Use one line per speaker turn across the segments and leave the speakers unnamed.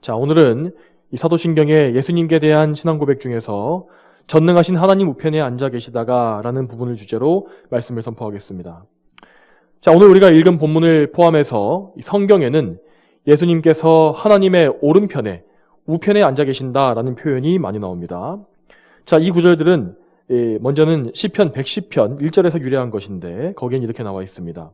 자, 오늘은 이 사도신경의 예수님께 대한 신앙 고백 중에서 전능하신 하나님 우편에 앉아 계시다가 라는 부분을 주제로 말씀을 선포하겠습니다. 자, 오늘 우리가 읽은 본문을 포함해서 이 성경에는 예수님께서 하나님의 오른편에, 우편에 앉아 계신다라는 표현이 많이 나옵니다. 자, 이 구절들은 먼저는 시편 110편 1절에서 유래한 것인데 거기엔 이렇게 나와 있습니다.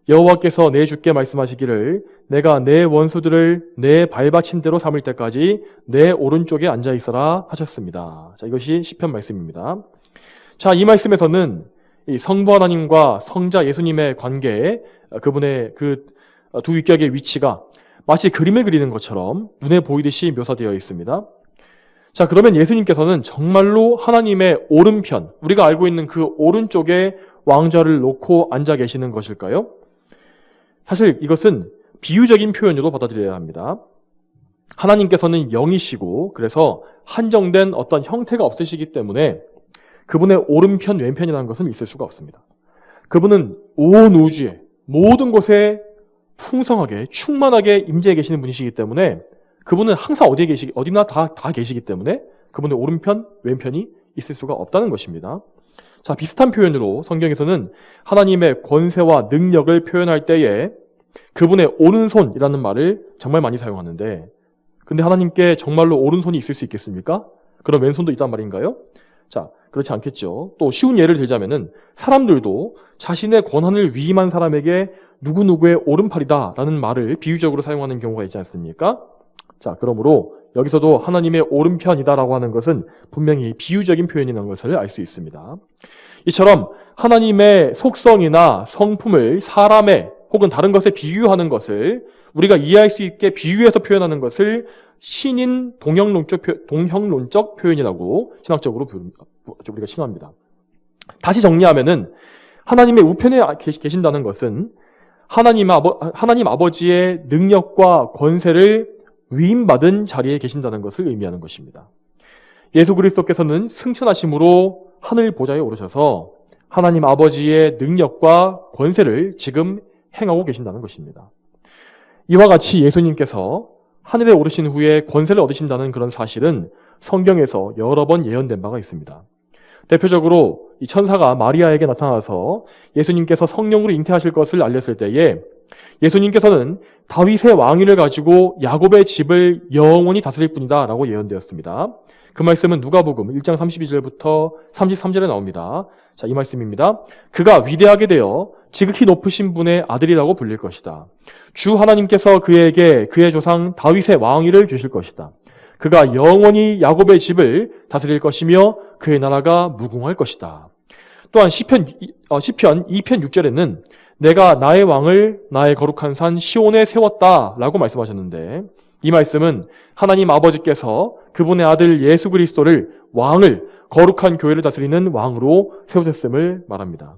여호와께서 내 주께 말씀하시기를 내가 내 원수들을 내 발받침대로 삼을 때까지 내 오른쪽에 앉아 있어라 하셨습니다. 자, 이것이 시편 말씀입니다. 자, 이 말씀에서는 이 성부 하나님과 성자 예수님의 관계, 그분의 그 두 위격의 위치가 마치 그림을 그리는 것처럼 눈에 보이듯이 묘사되어 있습니다. 자, 그러면 예수님께서는 정말로 하나님의 오른편, 우리가 알고 있는 그 오른쪽에 왕좌를 놓고 앉아 계시는 것일까요? 사실 이것은 비유적인 표현으로 받아들여야 합니다. 하나님께서는 영이시고 그래서 한정된 어떤 형태가 없으시기 때문에 그분의 오른편, 왼편이라는 것은 있을 수가 없습니다. 그분은 온 우주에 모든 곳에 풍성하게 충만하게 임재해 계시는 분이시기 때문에 그분은 항상 어디나 다 계시기 때문에 그분의 오른편, 왼편이 있을 수가 없다는 것입니다. 자, 비슷한 표현으로 성경에서는 하나님의 권세와 능력을 표현할 때에 그분의 오른손이라는 말을 정말 많이 사용하는데, 근데 하나님께 정말로 오른손이 있을 수 있겠습니까? 그럼 왼손도 있단 말인가요? 자, 그렇지 않겠죠. 또 쉬운 예를 들자면은 사람들도 자신의 권한을 위임한 사람에게 누구누구의 오른팔이다 라는 말을 비유적으로 사용하는 경우가 있지 않습니까? 자, 그러므로 여기서도 하나님의 오른편이다라고 하는 것은 분명히 비유적인 표현이라는 것을 알 수 있습니다. 이처럼 하나님의 속성이나 성품을 사람의 혹은 다른 것에 비유하는 것을 우리가 이해할 수 있게 비유해서 표현하는 것을 신인 동형론적 표현이라고 신학적으로 우리가 칭합니다. 다시 정리하면은 하나님의 우편에 계신다는 것은 하나님 아버지의 능력과 권세를 위임받은 자리에 계신다는 것을 의미하는 것입니다. 예수 그리스도께서는 승천하심으로 하늘 보좌에 오르셔서 하나님 아버지의 능력과 권세를 지금 행하고 계신다는 것입니다. 이와 같이 예수님께서 하늘에 오르신 후에 권세를 얻으신다는 그런 사실은 성경에서 여러 번 예언된 바가 있습니다. 대표적으로 이 천사가 마리아에게 나타나서 예수님께서 성령으로 잉태하실 것을 알렸을 때에 예수님께서는 다윗의 왕위를 가지고 야곱의 집을 영원히 다스릴 뿐이다 라고 예언되었습니다. 그 말씀은 누가복음 1장 32절부터 33절에 나옵니다. 자, 이 말씀입니다. 그가 위대하게 되어 지극히 높으신 분의 아들이라고 불릴 것이다. 주 하나님께서 그에게 그의 조상 다윗의 왕위를 주실 것이다. 그가 영원히 야곱의 집을 다스릴 것이며 그의 나라가 무궁할 것이다. 또한 시편 2편 6절에는 내가 나의 왕을 나의 거룩한 산 시온에 세웠다 라고 말씀하셨는데 이 말씀은 하나님 아버지께서 그분의 아들 예수 그리스도를 왕을 거룩한 교회를 다스리는 왕으로 세우셨음을 말합니다.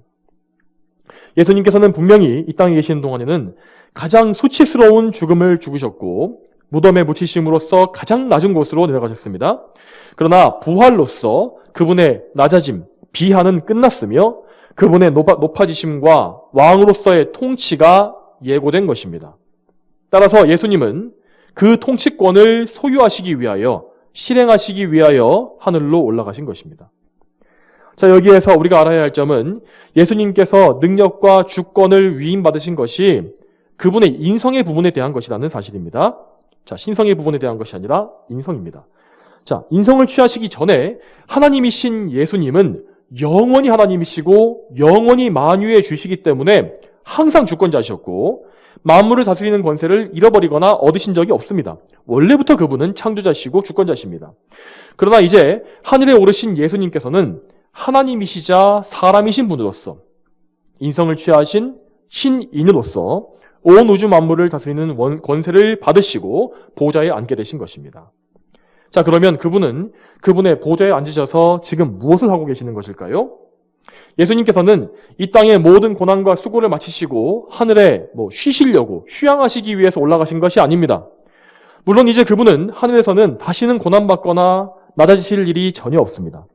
예수님께서는 분명히 이 땅에 계시는 동안에는 가장 수치스러운 죽음을 죽으셨고 무덤에 묻히심으로써 가장 낮은 곳으로 내려가셨습니다. 그러나 부활로서 그분의 낮아짐, 비하는 끝났으며 그분의 높아지심과 왕으로서의 통치가 예고된 것입니다. 따라서 예수님은 그 통치권을 소유하시기 위하여, 실행하시기 위하여 하늘로 올라가신 것입니다. 자, 여기에서 우리가 알아야 할 점은 예수님께서 능력과 주권을 위임받으신 것이 그분의 인성의 부분에 대한 것이라는 사실입니다. 자, 신성의 부분에 대한 것이 아니라 인성입니다. 자, 인성을 취하시기 전에 하나님이신 예수님은 영원히 하나님이시고 영원히 만유의 주시기 때문에 항상 주권자셨고 만물을 다스리는 권세를 잃어버리거나 얻으신 적이 없습니다. 원래부터 그분은 창조자시고 주권자십니다. 그러나 이제 하늘에 오르신 예수님께서는 하나님이시자 사람이신 분으로서 인성을 취하신 신인으로서 온 우주 만물을 다스리는 권세를 받으시고 보좌에 앉게 되신 것입니다. 자, 그러면 그분은 그분의 보좌에 앉으셔서 지금 무엇을 하고 계시는 것일까요? 예수님께서는 이 땅의 모든 고난과 수고를 마치시고 하늘에 쉬시려고 휴양하시기 위해서 올라가신 것이 아닙니다. 물론 이제 그분은 하늘에서는 다시는 고난받거나 낮아지실 일이 전혀 없습니다.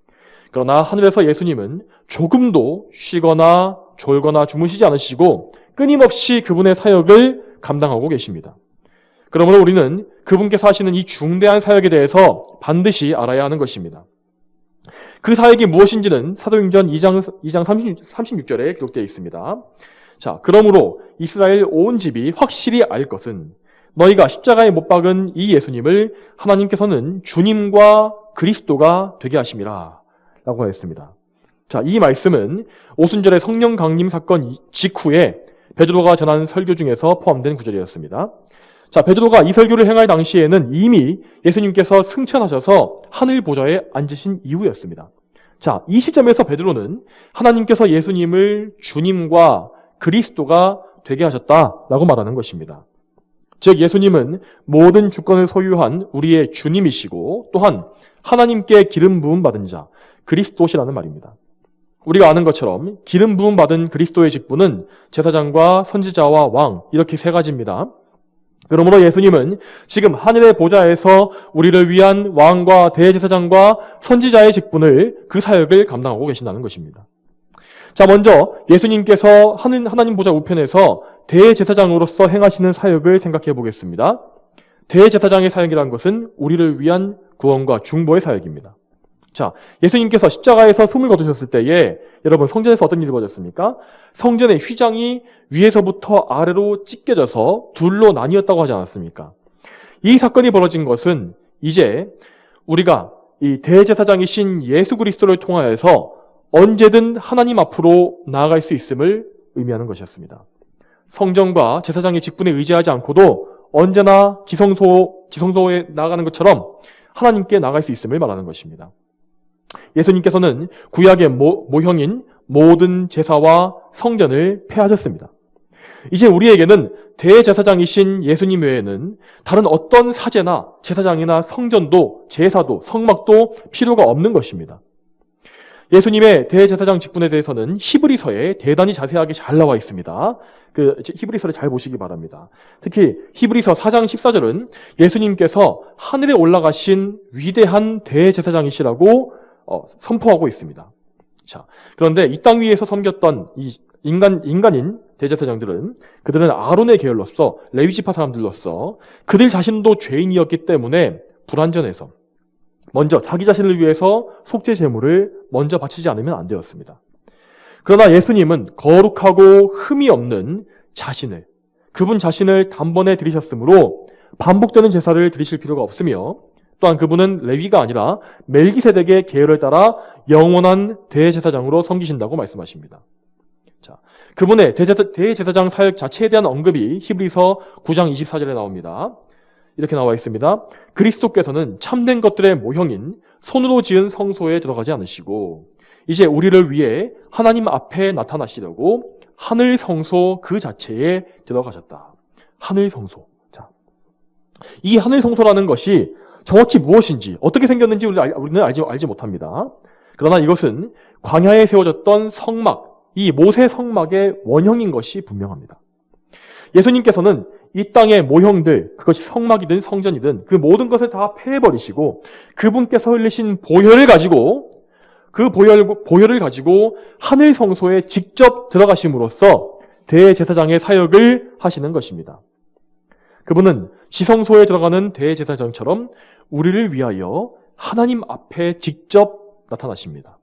그러나 하늘에서 예수님은 조금도 쉬거나 졸거나 주무시지 않으시고 끊임없이 그분의 사역을 감당하고 계십니다. 그러므로 우리는 그분께서 하시는 이 중대한 사역에 대해서 반드시 알아야 하는 것입니다. 그 사역이 무엇인지는 사도행전 2장 36절에 기록되어 있습니다. 자, 그러므로 이스라엘 온 집이 확실히 알 것은 너희가 십자가에 못 박은 이 예수님을 하나님께서는 주님과 그리스도가 되게 하심이라 라고 하였습니다. 자, 이 말씀은 오순절의 성령 강림 사건 직후에 베드로가 전한 설교 중에서 포함된 구절이었습니다. 자, 베드로가 이 설교를 행할 당시에는 이미 예수님께서 승천하셔서 하늘 보좌에 앉으신 이후였습니다. 자, 이 시점에서 베드로는 하나님께서 예수님을 주님과 그리스도가 되게 하셨다라고 말하는 것입니다. 즉, 예수님은 모든 주권을 소유한 우리의 주님이시고 또한 하나님께 기름 부음 받은 자, 그리스도시라는 말입니다. 우리가 아는 것처럼 기름 부음 받은 그리스도의 직분은 제사장과 선지자와 왕, 이렇게 세 가지입니다. 그러므로 예수님은 지금 하늘의 보좌에서 우리를 위한 왕과 대제사장과 선지자의 직분을, 그 사역을 감당하고 계신다는 것입니다. 자, 먼저 예수님께서 하나님 보좌 우편에서 대제사장으로서 행하시는 사역을 생각해 보겠습니다. 대제사장의 사역이라는 것은 우리를 위한 구원과 중보의 사역입니다. 자, 예수님께서 십자가에서 숨을 거두셨을 때에 여러분 성전에서 어떤 일이 벌어졌습니까? 성전의 휘장이 위에서부터 아래로 찢겨져서 둘로 나뉘었다고 하지 않았습니까? 이 사건이 벌어진 것은 이제 우리가 이 대제사장이신 예수 그리스도를 통하여서 언제든 하나님 앞으로 나아갈 수 있음을 의미하는 것이었습니다. 성전과 제사장의 직분에 의지하지 않고도 언제나 지성소에 나아가는 것처럼 하나님께 나아갈 수 있음을 말하는 것입니다. 예수님께서는 구약의 모형인 모든 제사와 성전을 폐하셨습니다. 이제 우리에게는 대제사장이신 예수님 외에는 다른 어떤 사제나 제사장이나 성전도, 제사도, 성막도 필요가 없는 것입니다. 예수님의 대제사장 직분에 대해서는 히브리서에 대단히 자세하게 잘 나와 있습니다. 히브리서를 잘 보시기 바랍니다. 특히 히브리서 4장 14절은 예수님께서 하늘에 올라가신 위대한 대제사장이시라고 선포하고 있습니다. 자, 그런데 이 땅 위에서 섬겼던 이 인간인 대제사장들은 그들은 아론의 계열로서 레위지파 사람들로서 그들 자신도 죄인이었기 때문에 불완전해서 먼저 자기 자신을 위해서 속죄 제물을 먼저 바치지 않으면 안 되었습니다. 그러나 예수님은 거룩하고 흠이 없는 그분 자신을 단번에 드리셨으므로 반복되는 제사를 드리실 필요가 없으며 또한 그분은 레위가 아니라 멜기세덱의 계열을 따라 영원한 대제사장으로 섬기신다고 말씀하십니다. 자, 그분의 대제사장 사역 자체에 대한 언급이 히브리서 9장 24절에 나옵니다. 이렇게 나와 있습니다. 그리스도께서는 참된 것들의 모형인 손으로 지은 성소에 들어가지 않으시고 이제 우리를 위해 하나님 앞에 나타나시려고 하늘 성소 그 자체에 들어가셨다. 하늘 성소. 자, 이 하늘 성소라는 것이 정확히 무엇인지, 어떻게 생겼는지 우리는 알지 못합니다. 그러나 이것은 광야에 세워졌던 성막, 이 모세 성막의 원형인 것이 분명합니다. 예수님께서는 이 땅의 모형들, 그것이 성막이든 성전이든 그 모든 것을 다 폐해버리시고 그분께서 흘리신 보혈을 가지고 하늘 성소에 직접 들어가심으로써 대제사장의 사역을 하시는 것입니다. 그분은 지성소에 들어가는 대제사장처럼 우리를 위하여 하나님 앞에 직접 나타나십니다.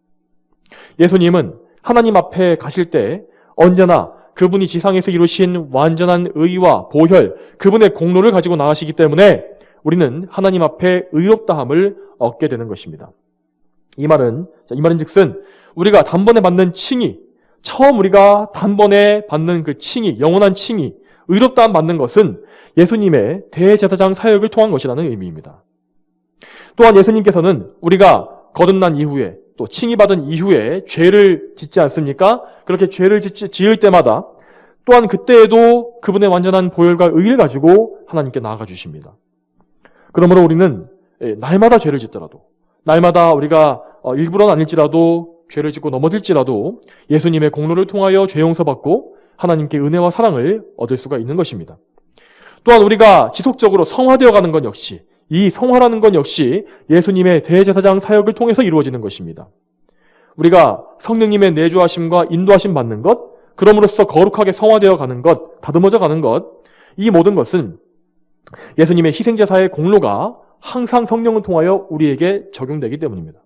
예수님은 하나님 앞에 가실 때 언제나 그분이 지상에서 이루신 완전한 의와 보혈, 그분의 공로를 가지고 나가시기 때문에 우리는 하나님 앞에 의롭다함을 얻게 되는 것입니다. 이 말은 즉슨 우리가 단번에 받는 칭의, 처음 우리가 단번에 받는 그 칭의, 영원한 칭의, 의롭다함 받는 것은 예수님의 대제사장 사역을 통한 것이라는 의미입니다. 또한 예수님께서는 우리가 거듭난 이후에 또 칭의받은 이후에 죄를 짓지 않습니까? 그렇게 죄를 지을 때마다 또한 그때에도 그분의 완전한 보혈과 의를 가지고 하나님께 나아가 주십니다. 그러므로 우리는 날마다 죄를 짓더라도, 날마다 우리가 일부러는 아닐지라도 죄를 짓고 넘어질지라도 예수님의 공로를 통하여 죄 용서받고 하나님께 은혜와 사랑을 얻을 수가 있는 것입니다. 또한 우리가 지속적으로 성화되어 가는 것 역시, 이 성화라는 것 역시 예수님의 대제사장 사역을 통해서 이루어지는 것입니다. 우리가 성령님의 내주하심과 인도하심 받는 것, 그럼으로써 거룩하게 성화되어 가는 것, 다듬어져 가는 것, 이 모든 것은 예수님의 희생제사의 공로가 항상 성령을 통하여 우리에게 적용되기 때문입니다.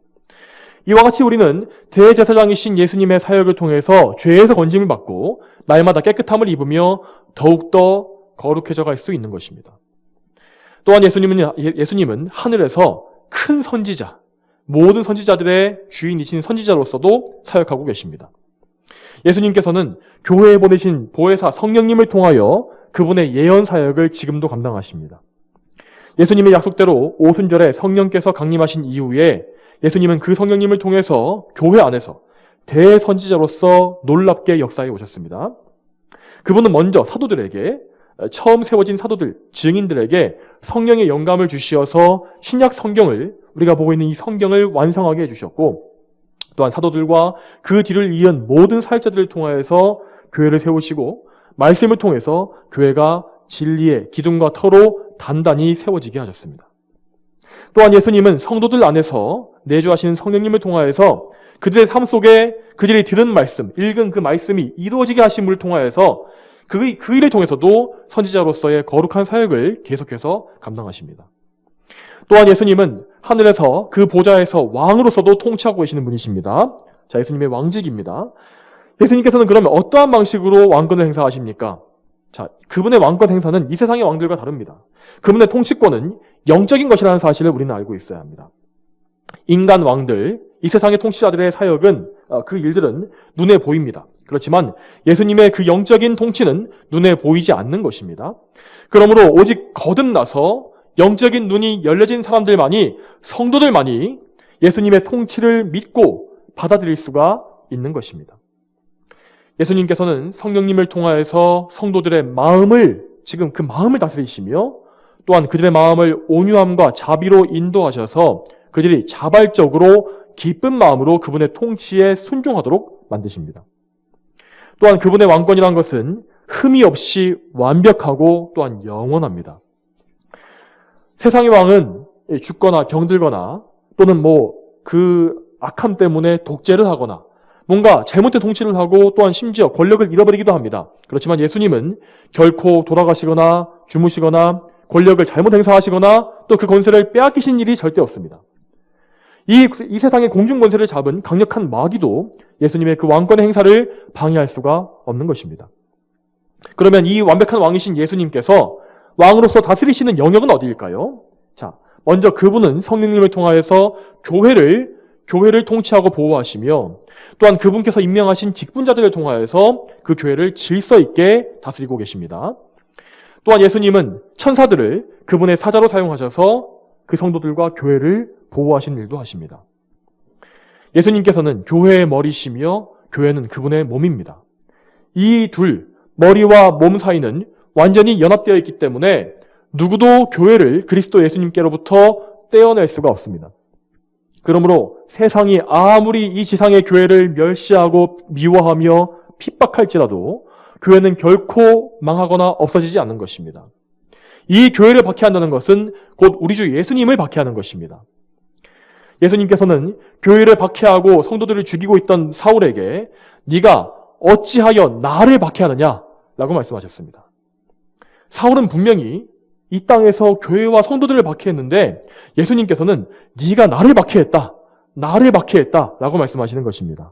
이와 같이 우리는 대제사장이신 예수님의 사역을 통해서 죄에서 건짐을 받고 날마다 깨끗함을 입으며 더욱더 거룩해져 갈 수 있는 것입니다. 또한 예수님은 하늘에서 큰 선지자, 모든 선지자들의 주인이신 선지자로서도 사역하고 계십니다. 예수님께서는 교회에 보내신 보혜사 성령님을 통하여 그분의 예언 사역을 지금도 감당하십니다. 예수님의 약속대로 오순절에 성령께서 강림하신 이후에 예수님은 그 성령님을 통해서 교회 안에서 대선지자로서 놀랍게 역사해 오셨습니다. 그분은 먼저 사도들에게, 처음 세워진 사도들, 증인들에게 성령의 영감을 주시어서 신약 성경을, 우리가 보고 있는 이 성경을 완성하게 해주셨고, 또한 사도들과 그 뒤를 이은 모든 사역자들을 통하여서 교회를 세우시고 말씀을 통해서 교회가 진리의 기둥과 터로 단단히 세워지게 하셨습니다. 또한 예수님은 성도들 안에서 내주하시는 성령님을 통하여서 그들의 삶 속에 그들이 들은 말씀, 읽은 그 말씀이 이루어지게 하심을 통하여서 그 일을 통해서도 선지자로서의 거룩한 사역을 계속해서 감당하십니다. 또한 예수님은 하늘에서 그 보좌에서 왕으로서도 통치하고 계시는 분이십니다. 자, 예수님의 왕직입니다. 예수님께서는 그러면 어떠한 방식으로 왕권을 행사하십니까? 자, 그분의 왕권 행사는 이 세상의 왕들과 다릅니다. 그분의 통치권은 영적인 것이라는 사실을 우리는 알고 있어야 합니다. 인간 왕들, 이 세상의 통치자들의 사역은, 그 일들은 눈에 보입니다. 그렇지만 예수님의 그 영적인 통치는 눈에 보이지 않는 것입니다. 그러므로 오직 거듭나서 영적인 눈이 열려진 사람들만이, 성도들만이 예수님의 통치를 믿고 받아들일 수가 있는 것입니다. 예수님께서는 성령님을 통하여서 성도들의 마음을, 지금 그 마음을 다스리시며 또한 그들의 마음을 온유함과 자비로 인도하셔서 그들이 자발적으로 기쁜 마음으로 그분의 통치에 순종하도록 만드십니다. 또한 그분의 왕권이란 것은 흠이 없이 완벽하고 또한 영원합니다. 세상의 왕은 죽거나 병들거나 또는 그 악함 때문에 독재를 하거나 뭔가 잘못된 통치를 하고 또한 심지어 권력을 잃어버리기도 합니다. 그렇지만 예수님은 결코 돌아가시거나 주무시거나 권력을 잘못 행사하시거나 또 그 권세를 빼앗기신 일이 절대 없습니다. 이 세상의 공중 권세를 잡은 강력한 마귀도 예수님의 그 왕권의 행사를 방해할 수가 없는 것입니다. 그러면 이 완벽한 왕이신 예수님께서 왕으로서 다스리시는 영역은 어디일까요? 자, 먼저 그분은 성령님을 통하여서 교회를 통치하고 보호하시며 또한 그분께서 임명하신 직분자들을 통하여서 그 교회를 질서 있게 다스리고 계십니다. 또한 예수님은 천사들을 그분의 사자로 사용하셔서 그 성도들과 교회를 보호하시는 일도 하십니다. 예수님께서는 교회의 머리시며 교회는 그분의 몸입니다. 이 둘, 머리와 몸 사이는 완전히 연합되어 있기 때문에 누구도 교회를 그리스도 예수님께로부터 떼어낼 수가 없습니다. 그러므로 세상이 아무리 이 지상의 교회를 멸시하고 미워하며 핍박할지라도 교회는 결코 망하거나 없어지지 않는 것입니다. 이 교회를 박해한다는 것은 곧 우리 주 예수님을 박해하는 것입니다. 예수님께서는 교회를 박해하고 성도들을 죽이고 있던 사울에게 네가 어찌하여 나를 박해하느냐? 라고 말씀하셨습니다. 사울은 분명히 이 땅에서 교회와 성도들을 박해했는데 예수님께서는 네가 나를 박해했다. 라고 말씀하시는 것입니다.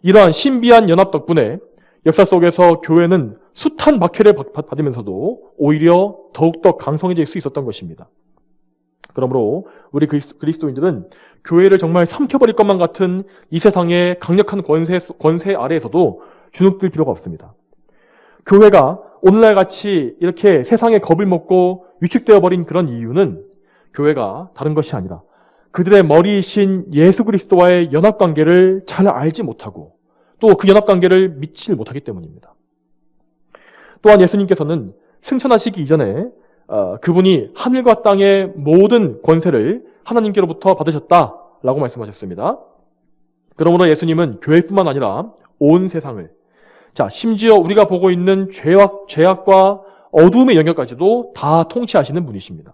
이러한 신비한 연합 덕분에 역사 속에서 교회는 숱한 박해를 받으면서도 오히려 더욱더 강성해질 수 있었던 것입니다. 그러므로 우리 그리스도인들은 교회를 정말 삼켜버릴 것만 같은 이 세상의 강력한 권세 아래에서도 주눅들 필요가 없습니다. 교회가 오늘날 같이 이렇게 세상에 겁을 먹고 위축되어 버린 그런 이유는 교회가 다른 것이 아니라 그들의 머리이신 예수 그리스도와의 연합관계를 잘 알지 못하고 또 그 연합관계를 믿지 못하기 때문입니다. 또한 예수님께서는 승천하시기 이전에 그분이 하늘과 땅의 모든 권세를 하나님께로부터 받으셨다라고 말씀하셨습니다. 그러므로 예수님은 교회뿐만 아니라 온 세상을, 자, 심지어 우리가 보고 있는 죄악과 어두움의 영역까지도 다 통치하시는 분이십니다.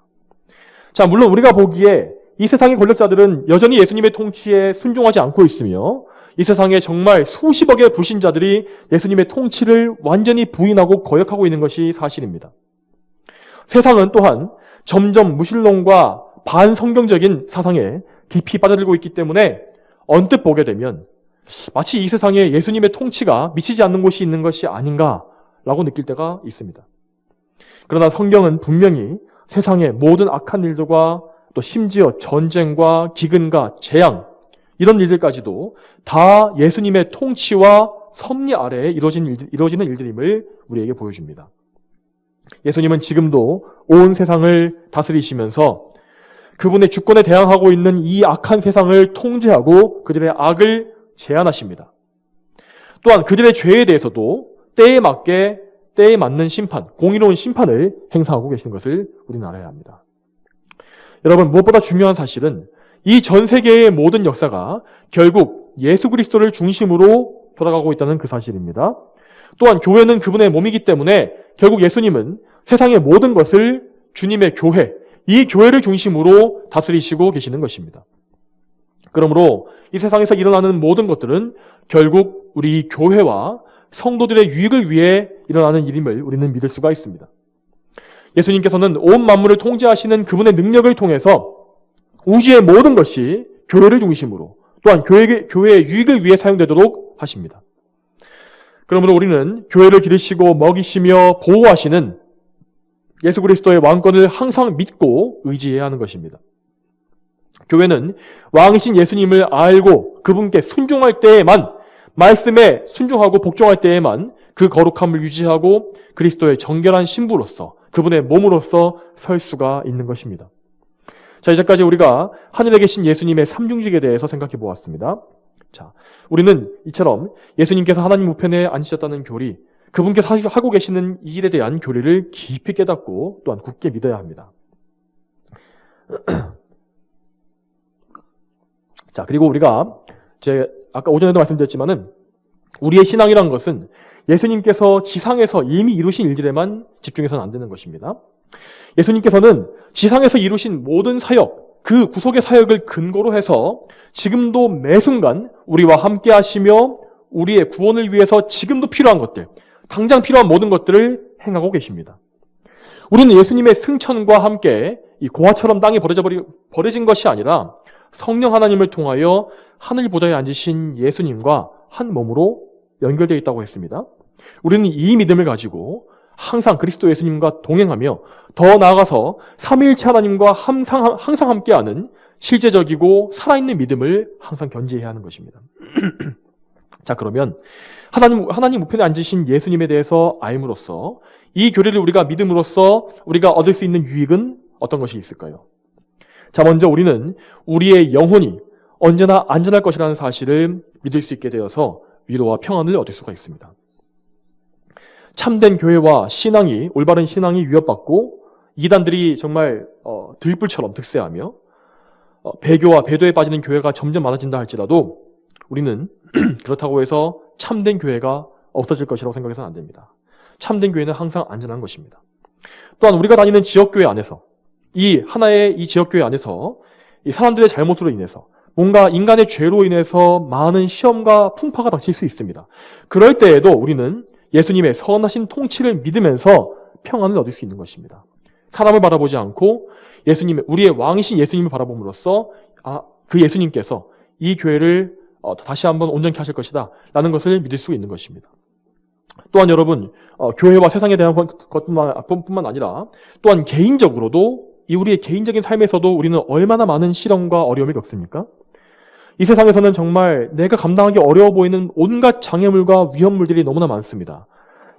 자, 물론 우리가 보기에 이 세상의 권력자들은 여전히 예수님의 통치에 순종하지 않고 있으며 이 세상에 정말 수십억의 불신자들이 예수님의 통치를 완전히 부인하고 거역하고 있는 것이 사실입니다. 세상은 또한 점점 무신론과 반성경적인 사상에 깊이 빠져들고 있기 때문에 언뜻 보게 되면 마치 이 세상에 예수님의 통치가 미치지 않는 곳이 있는 것이 아닌가라고 느낄 때가 있습니다. 그러나 성경은 분명히 세상의 모든 악한 일들과 또 심지어 전쟁과 기근과 재앙 이런 일들까지도 다 예수님의 통치와 섭리 아래에 이루어지는 일들임을 우리에게 보여줍니다. 예수님은 지금도 온 세상을 다스리시면서 그분의 주권에 대항하고 있는 이 악한 세상을 통제하고 그들의 악을 제한하십니다. 또한 그들의 죄에 대해서도 때에 맞는 심판, 공의로운 심판을 행사하고 계시는 것을 우리는 알아야 합니다. 여러분, 무엇보다 중요한 사실은 이 전 세계의 모든 역사가 결국 예수 그리스도를 중심으로 돌아가고 있다는 그 사실입니다. 또한 교회는 그분의 몸이기 때문에 결국 예수님은 세상의 모든 것을 주님의 교회, 이 교회를 중심으로 다스리시고 계시는 것입니다. 그러므로 이 세상에서 일어나는 모든 것들은 결국 우리 교회와 성도들의 유익을 위해 일어나는 일임을 우리는 믿을 수가 있습니다. 예수님께서는 온 만물을 통제하시는 그분의 능력을 통해서 우주의 모든 것이 교회를 중심으로 또한 교회의 유익을 위해 사용되도록 하십니다. 그러므로 우리는 교회를 기르시고 먹이시며 보호하시는 예수 그리스도의 왕권을 항상 믿고 의지해야 하는 것입니다. 교회는 왕이신 예수님을 알고 그분께 순종할 때에만, 말씀에 순종하고 복종할 때에만 그 거룩함을 유지하고 그리스도의 정결한 신부로서 그분의 몸으로서 설 수가 있는 것입니다. 자, 이제까지 우리가 하늘에 계신 예수님의 삼중직에 대해서 생각해 보았습니다. 자, 우리는 이처럼 예수님께서 하나님 우편에 앉으셨다는 교리, 그분께서 하고 계시는 이 일에 대한 교리를 깊이 깨닫고 또한 굳게 믿어야 합니다. 자, 그리고 우리가 아까 오전에도 말씀드렸지만은 우리의 신앙이란 것은 예수님께서 지상에서 이미 이루신 일들에만 집중해서는 안 되는 것입니다. 예수님께서는 지상에서 이루신 모든 사역, 그 구속의 사역을 근거로 해서 지금도 매 순간 우리와 함께 하시며 우리의 구원을 위해서 지금도 필요한 것들, 당장 필요한 모든 것들을 행하고 계십니다. 우리는 예수님의 승천과 함께 이 고아처럼 땅에 버려진 것이 아니라 성령 하나님을 통하여 하늘 보좌에 앉으신 예수님과 한 몸으로 연결되어 있다고 했습니다. 우리는 이 믿음을 가지고 항상 그리스도 예수님과 동행하며 더 나아가서 삼위일체 하나님과 항상 함께하는 실제적이고 살아있는 믿음을 항상 견지해야 하는 것입니다. 자, 그러면 하나님 우편에 앉으신 예수님에 대해서 알므로써 이 교리를 우리가 믿음으로써 우리가 얻을 수 있는 유익은 어떤 것이 있을까요? 자, 먼저 우리는 우리의 영혼이 언제나 안전할 것이라는 사실을 믿을 수 있게 되어서 위로와 평안을 얻을 수가 있습니다. 참된 교회와 올바른 신앙이 위협받고 이단들이 정말 들불처럼 득세하며 배교와 배도에 빠지는 교회가 점점 많아진다 할지라도 우리는 그렇다고 해서 참된 교회가 없어질 것이라고 생각해서는 안 됩니다. 참된 교회는 항상 안전한 것입니다. 또한 우리가 다니는 지역교회 안에서 이 지역교회 안에서 이 사람들의 잘못으로 인해서 뭔가 인간의 죄로 인해서 많은 시험과 풍파가 닥칠 수 있습니다. 그럴 때에도 우리는 예수님의 선하신 통치를 믿으면서 평안을 얻을 수 있는 것입니다. 사람을 바라보지 않고 우리의 왕이신 예수님을 바라봄으로써 그 예수님께서 이 교회를 다시 한번 온전케 하실 것이다 라는 것을 믿을 수 있는 것입니다. 또한 여러분, 교회와 세상에 대한 것뿐만 아니라 또한 개인적으로도 우리의 개인적인 삶에서도 우리는 얼마나 많은 시련과 어려움을 겪습니까? 이 세상에서는 정말 내가 감당하기 어려워 보이는 온갖 장애물과 위험물들이 너무나 많습니다.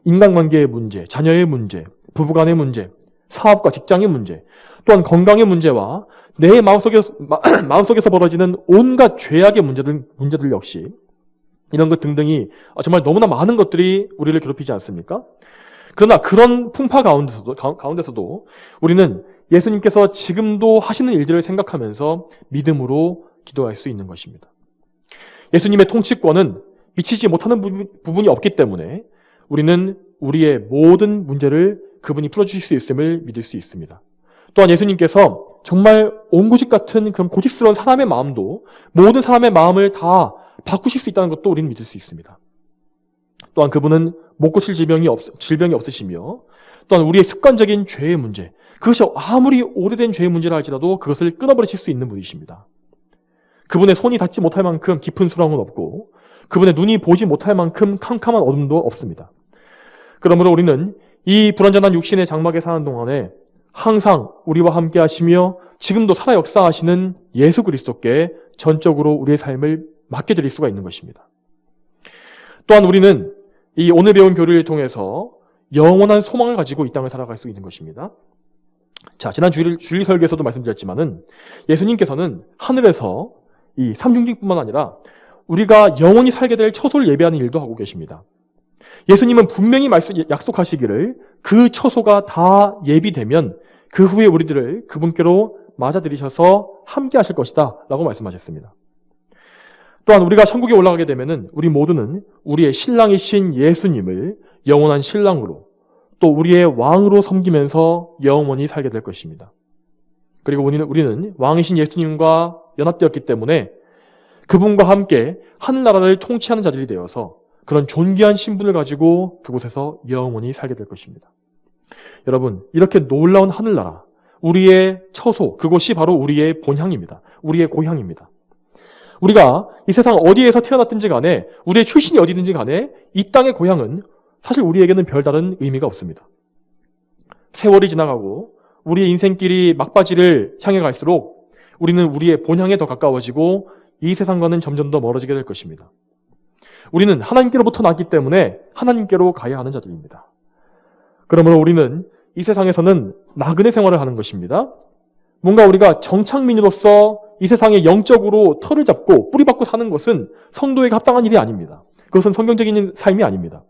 인간관계의 문제, 자녀의 문제, 부부간의 문제, 사업과 직장의 문제, 또한 건강의 문제와 내 마음속에서 벌어지는 온갖 죄악의 문제들 역시 이런 것 등등이 정말 너무나 많은 것들이 우리를 괴롭히지 않습니까? 그러나 그런 풍파 가운데서도 우리는 예수님께서 지금도 하시는 일들을 생각하면서 믿음으로 기도할 수 있는 것입니다. 예수님의 통치권은 미치지 못하는 부분이 없기 때문에 우리는 우리의 모든 문제를 그분이 풀어주실 수 있음을 믿을 수 있습니다. 또한 예수님께서 정말 옹고집 같은 그런 고집스러운 사람의 마음도 모든 사람의 마음을 다 바꾸실 수 있다는 것도 우리는 믿을 수 있습니다. 또한 그분은 못 고칠 질병이 없으시며 또한 우리의 습관적인 죄의 문제, 그것이 아무리 오래된 죄의 문제라 할지라도 그것을 끊어버리실 수 있는 분이십니다. 그분의 손이 닿지 못할 만큼 깊은 수렁은 없고 그분의 눈이 보지 못할 만큼 캄캄한 어둠도 없습니다. 그러므로 우리는 이 불완전한 육신의 장막에 사는 동안에 항상 우리와 함께 하시며 지금도 살아 역사하시는 예수 그리스도께 전적으로 우리의 삶을 맡겨드릴 수가 있는 것입니다. 또한 우리는 이 오늘 배운 교리를 통해서 영원한 소망을 가지고 이 땅을 살아갈 수 있는 것입니다. 자, 지난 주일 설교에서도 말씀드렸지만은 예수님께서는 하늘에서 이 삼중직뿐만 아니라 우리가 영원히 살게 될 처소를 예배하는 일도 하고 계십니다. 예수님은 분명히 약속하시기를 그 처소가 다 예비되면 그 후에 우리들을 그분께로 맞아들이셔서 함께 하실 것이다 라고 말씀하셨습니다. 또한 우리가 천국에 올라가게 되면은 우리 모두는 우리의 신랑이신 예수님을 영원한 신랑으로 또 우리의 왕으로 섬기면서 영원히 살게 될 것입니다. 그리고 우리는 왕이신 예수님과 연합되었기 때문에 그분과 함께 하늘나라를 통치하는 자들이 되어서 그런 존귀한 신분을 가지고 그곳에서 영원히 살게 될 것입니다. 여러분, 이렇게 놀라운 하늘나라, 우리의 처소, 그곳이 바로 우리의 본향입니다. 우리의 고향입니다. 우리가 이 세상 어디에서 태어났든지 간에 우리의 출신이 어디든지 간에 이 땅의 고향은 사실 우리에게는 별다른 의미가 없습니다. 세월이 지나가고 우리의 인생길이 막바지를 향해 갈수록 우리는 우리의 본향에 더 가까워지고 이 세상과는 점점 더 멀어지게 될 것입니다. 우리는 하나님께로부터 났기 때문에 하나님께로 가야 하는 자들입니다. 그러므로 우리는 이 세상에서는 나그네 생활을 하는 것입니다. 뭔가 우리가 정착민으로서 이 세상에 영적으로 털을 잡고 뿌리 박고 사는 것은 성도에게 합당한 일이 아닙니다. 그것은 성경적인 삶이 아닙니다.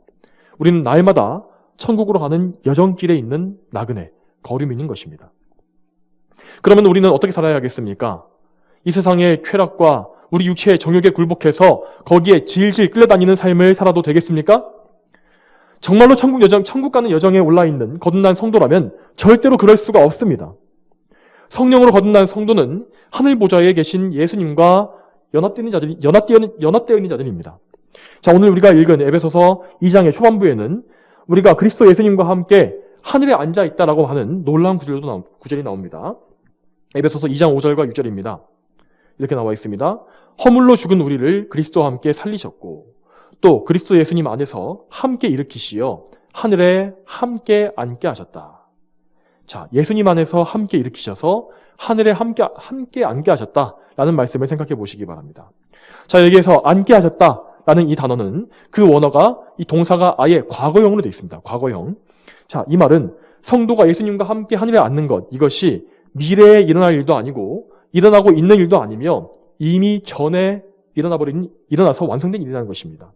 우리는 날마다 천국으로 가는 여정길에 있는 나그네, 거류민인 것입니다. 그러면 우리는 어떻게 살아야 하겠습니까? 이 세상의 쾌락과 우리 육체의 정욕에 굴복해서 거기에 질질 끌려다니는 삶을 살아도 되겠습니까? 정말로 천국 가는 여정에 올라있는 거듭난 성도라면 절대로 그럴 수가 없습니다. 성령으로 거듭난 성도는 하늘 보좌에 계신 예수님과 연합되어 있는 자들입니다. 자, 오늘 우리가 읽은 에베소서 2장의 초반부에는 우리가 그리스도 예수님과 함께 하늘에 앉아 있다라고 하는 놀라운 구절이 나옵니다. 에베소서 2장 5절과 6절입니다. 이렇게 나와 있습니다. 허물로 죽은 우리를 그리스도와 함께 살리셨고 또 그리스도 예수님 안에서 함께 일으키시어 하늘에 함께 앉게 하셨다. 자, 예수님 안에서 함께 일으키셔서 하늘에 함께 앉게 하셨다라는 말씀을 생각해 보시기 바랍니다. 자, 여기에서 앉게 하셨다라는 이 단어는 그 원어가 이 동사가 아예 과거형으로 되어 있습니다. 과거형. 자, 이 말은 성도가 예수님과 함께 하늘에 앉는 것, 이것이 미래에 일어날 일도 아니고 일어나고 있는 일도 아니며 이미 전에 일어나서 완성된 일이라는 것입니다.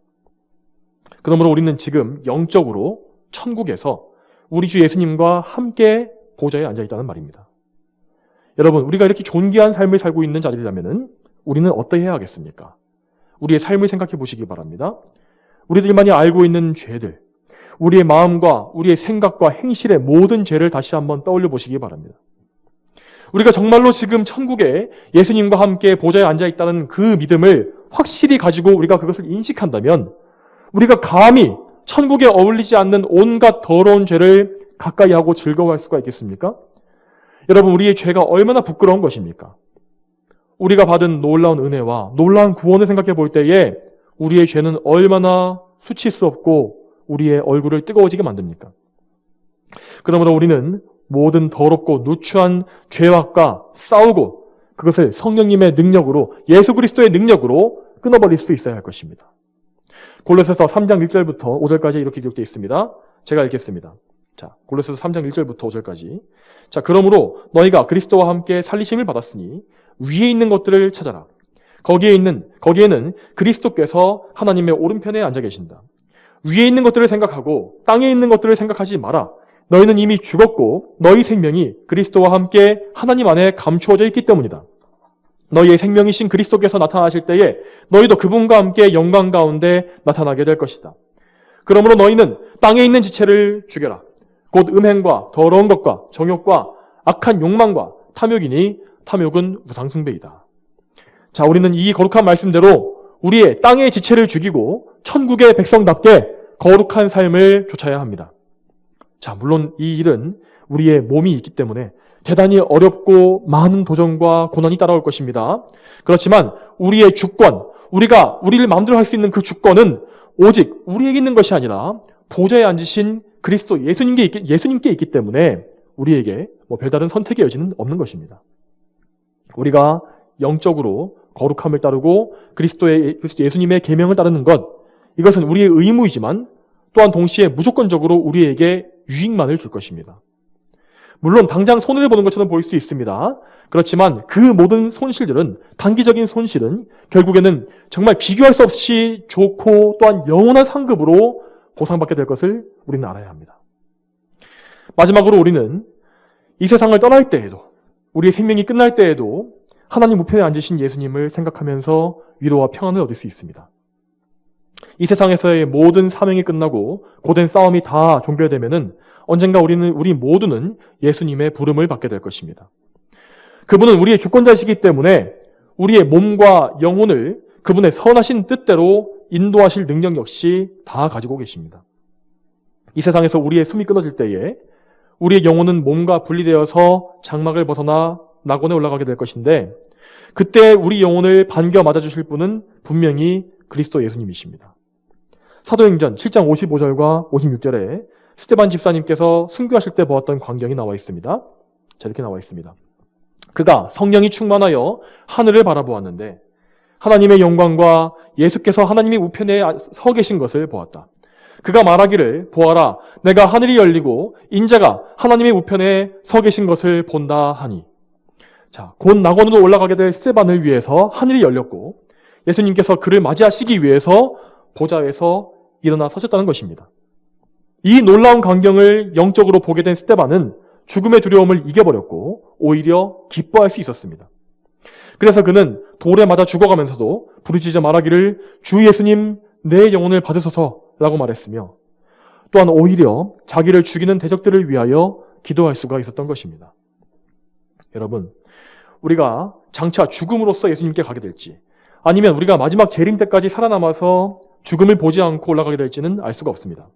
그러므로 우리는 지금 영적으로 천국에서 우리 주 예수님과 함께 보좌에 앉아 있다는 말입니다. 여러분, 우리가 이렇게 존귀한 삶을 살고 있는 자들이라면 우리는 어떠해야 하겠습니까? 우리의 삶을 생각해 보시기 바랍니다. 우리들만이 알고 있는 죄들, 우리의 마음과 우리의 생각과 행실의 모든 죄를 다시 한번 떠올려 보시기 바랍니다. 우리가 정말로 지금 천국에 예수님과 함께 보좌에 앉아 있다는 그 믿음을 확실히 가지고 우리가 그것을 인식한다면 우리가 감히 천국에 어울리지 않는 온갖 더러운 죄를 가까이 하고 즐거워할 수가 있겠습니까? 여러분, 우리의 죄가 얼마나 부끄러운 것입니까? 우리가 받은 놀라운 은혜와 놀라운 구원을 생각해 볼 때에 우리의 죄는 얼마나 수치스럽고 우리의 얼굴을 뜨거워지게 만듭니까? 그러므로 우리는 모든 더럽고 누추한 죄악과 싸우고 그것을 성령님의 능력으로, 예수 그리스도의 능력으로 끊어버릴 수 있어야 할 것입니다. 골로새서 3장 1절부터 5절까지 이렇게 기록되어 있습니다. 제가 읽겠습니다. 자, 골로새서 3장 1절부터 5절까지. 자, 그러므로 너희가 그리스도와 함께 살리심을 받았으니 위에 있는 것들을 찾아라. 거기에는 그리스도께서 하나님의 오른편에 앉아 계신다. 위에 있는 것들을 생각하고 땅에 있는 것들을 생각하지 마라. 너희는 이미 죽었고 너희 생명이 그리스도와 함께 하나님 안에 감추어져 있기 때문이다. 너희의 생명이신 그리스도께서 나타나실 때에 너희도 그분과 함께 영광 가운데 나타나게 될 것이다. 그러므로 너희는 땅에 있는 지체를 죽여라. 곧 음행과 더러운 것과 정욕과 악한 욕망과 탐욕이니 탐욕은 우상숭배이다. 자, 우리는 이 거룩한 말씀대로 우리의 땅의 지체를 죽이고 천국의 백성답게 거룩한 삶을 좇아야 합니다. 자, 물론 이 일은 우리의 몸이 있기 때문에 대단히 어렵고 많은 도전과 고난이 따라올 것입니다. 그렇지만 우리의 주권, 우리가 우리를 마음대로 할 수 있는 그 주권은 오직 우리에게 있는 것이 아니라 보좌에 앉으신 그리스도 예수님께 있기 때문에 우리에게 별다른 선택의 여지는 없는 것입니다. 우리가 영적으로 거룩함을 따르고 그리스도 예수님의 계명을 따르는 것, 이것은 우리의 의무이지만 또한 동시에 무조건적으로 우리에게 유익만을 줄 것입니다. 물론 당장 손해를 보는 것처럼 보일 수 있습니다. 그렇지만 그 모든 손실들은, 단기적인 손실은 결국에는 정말 비교할 수 없이 좋고 또한 영원한 상급으로 보상받게 될 것을 우리는 알아야 합니다. 마지막으로 우리는 이 세상을 떠날 때에도, 우리의 생명이 끝날 때에도 하나님 우편에 앉으신 예수님을 생각하면서 위로와 평안을 얻을 수 있습니다. 이 세상에서의 모든 사명이 끝나고 고된 싸움이 다 종결되면은 언젠가 우리 모두는 예수님의 부름을 받게 될 것입니다. 그분은 우리의 주권자이시기 때문에 우리의 몸과 영혼을 그분의 선하신 뜻대로 인도하실 능력 역시 다 가지고 계십니다. 이 세상에서 우리의 숨이 끊어질 때에 우리의 영혼은 몸과 분리되어서 장막을 벗어나 낙원에 올라가게 될 것인데, 그때 우리 영혼을 반겨 맞아주실 분은 분명히 그리스도 예수님이십니다. 사도행전 7장 55절과 56절에 스데반 집사님께서 순교하실 때 보았던 광경이 나와 있습니다. 자, 이렇게 나와 있습니다. 그가 성령이 충만하여 하늘을 바라보았는데 하나님의 영광과 예수께서 하나님의 우편에 서 계신 것을 보았다. 그가 말하기를, 보아라, 내가 하늘이 열리고 인자가 하나님의 우편에 서 계신 것을 본다 하니. 자, 곧 낙원으로 올라가게 될 스데반을 위해서 하늘이 열렸고 예수님께서 그를 맞이하시기 위해서 보좌에서 일어나 서셨다는 것입니다. 이 놀라운 광경을 영적으로 보게 된 스데반은 죽음의 두려움을 이겨버렸고 오히려 기뻐할 수 있었습니다. 그래서 그는 돌에 맞아 죽어가면서도 부르짖어 말하기를, 주 예수님, 내 영혼을 받으소서라고 말했으며, 또한 오히려 자기를 죽이는 대적들을 위하여 기도할 수가 있었던 것입니다. 여러분, 우리가 장차 죽음으로써 예수님께 가게 될지, 아니면 우리가 마지막 재림 때까지 살아남아서 죽음을 보지 않고 올라가게 될지는 알 수가 없습니다.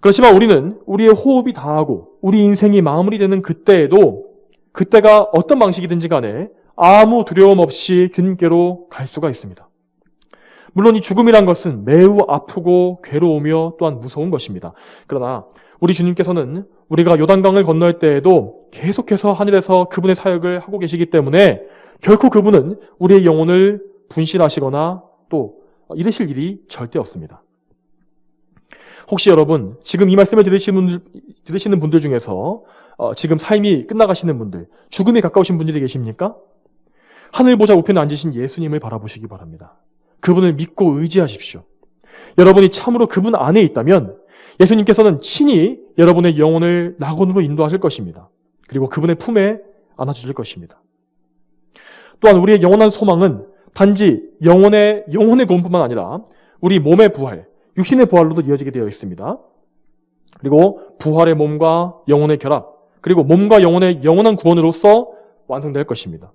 그렇지만 우리는 우리의 호흡이 다하고 우리 인생이 마무리되는 그때에도, 그때가 어떤 방식이든지 간에 아무 두려움 없이 주님께로 갈 수가 있습니다. 물론 이 죽음이란 것은 매우 아프고 괴로우며 또한 무서운 것입니다. 그러나 우리 주님께서는 우리가 요단강을 건널 때에도 계속해서 하늘에서 그분의 사역을 하고 계시기 때문에 결코 그분은 우리의 영혼을 분실하시거나 또 잃으실 일이 절대 없습니다. 혹시 여러분, 지금 이 말씀을 들으시는 분들 중에서 지금 삶이 끝나가시는 분들, 죽음이 가까우신 분들이 계십니까? 하늘 보좌 우편에 앉으신 예수님을 바라보시기 바랍니다. 그분을 믿고 의지하십시오. 여러분이 참으로 그분 안에 있다면 예수님께서는 친히 여러분의 영혼을 낙원으로 인도하실 것입니다. 그리고 그분의 품에 안아주실 것입니다. 또한 우리의 영원한 소망은 단지 영혼의 구원뿐만 아니라 우리 몸의 부활, 육신의 부활로도 이어지게 되어 있습니다. 그리고 부활의 몸과 영혼의 결합, 그리고 몸과 영혼의 영원한 구원으로서 완성될 것입니다.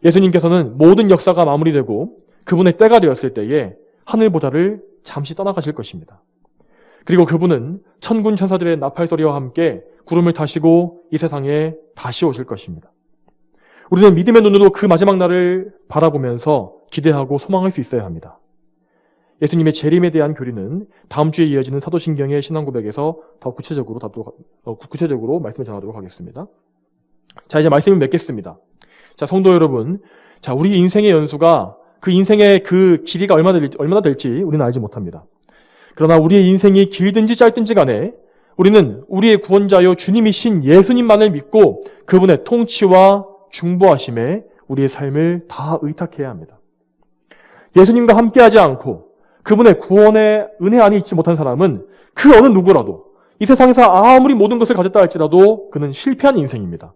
예수님께서는 모든 역사가 마무리되고 그분의 때가 되었을 때에 하늘 보좌를 잠시 떠나가실 것입니다. 그리고 그분은 천군 천사들의 나팔소리와 함께 구름을 타시고 이 세상에 다시 오실 것입니다. 우리는 믿음의 눈으로 그 마지막 날을 바라보면서 기대하고 소망할 수 있어야 합니다. 예수님의 재림에 대한 교리는 다음 주에 이어지는 사도신경의 신앙고백에서 더 구체적으로 말씀을 전하도록 하겠습니다. 자, 이제 말씀을 맺겠습니다. 자, 성도 여러분, 자, 우리 인생의 연수가 그 인생의 그 길이가 얼마나 될지 우리는 알지 못합니다. 그러나 우리의 인생이 길든지 짧든지 간에 우리는 우리의 구원자요 주님이신 예수님만을 믿고 그분의 통치와 중보하심에 우리의 삶을 다 의탁해야 합니다. 예수님과 함께하지 않고 그분의 구원의 은혜 안에 있지 못한 사람은 그 어느 누구라도 이 세상에서 아무리 모든 것을 가졌다 할지라도 그는 실패한 인생입니다.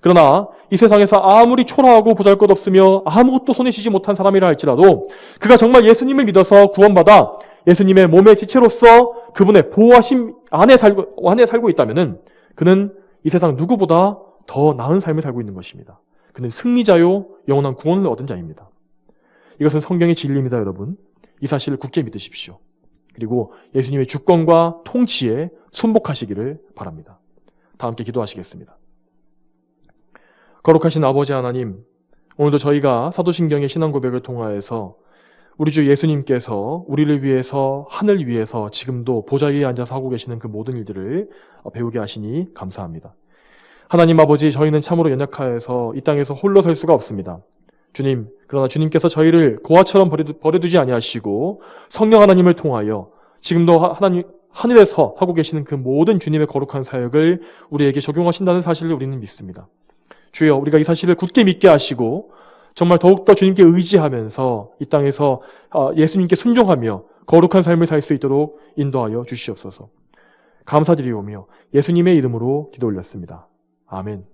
그러나 이 세상에서 아무리 초라하고 보잘것없으며 아무것도 손에 쥐지 못한 사람이라 할지라도 그가 정말 예수님을 믿어서 구원받아 예수님의 몸의 지체로서 그분의 보호하심 안에 살고 있다면 그는 이 세상 누구보다 더 나은 삶을 살고 있는 것입니다. 그는 승리자요 영원한 구원을 얻은 자입니다. 이것은 성경의 진리입니다, 여러분. 이 사실을 굳게 믿으십시오. 그리고 예수님의 주권과 통치에 순복하시기를 바랍니다. 다 함께 기도하시겠습니다. 거룩하신 아버지 하나님, 오늘도 저희가 사도신경의 신앙 고백을 통하여서 우리 주 예수님께서 우리를 위해서, 하늘 위에서 지금도 보좌 위에 앉아서 하고 계시는 그 모든 일들을 배우게 하시니 감사합니다. 하나님 아버지, 저희는 참으로 연약하여서 이 땅에서 홀로 설 수가 없습니다. 주님, 그러나 주님께서 저희를 고아처럼 버려두지 아니하시고 성령 하나님을 통하여 지금도 하나님 하늘에서 하고 계시는 그 모든 주님의 거룩한 사역을 우리에게 적용하신다는 사실을 우리는 믿습니다. 주여, 우리가 이 사실을 굳게 믿게 하시고 정말 더욱더 주님께 의지하면서 이 땅에서 예수님께 순종하며 거룩한 삶을 살 수 있도록 인도하여 주시옵소서. 감사드리오며 예수님의 이름으로 기도 올렸습니다. 아멘.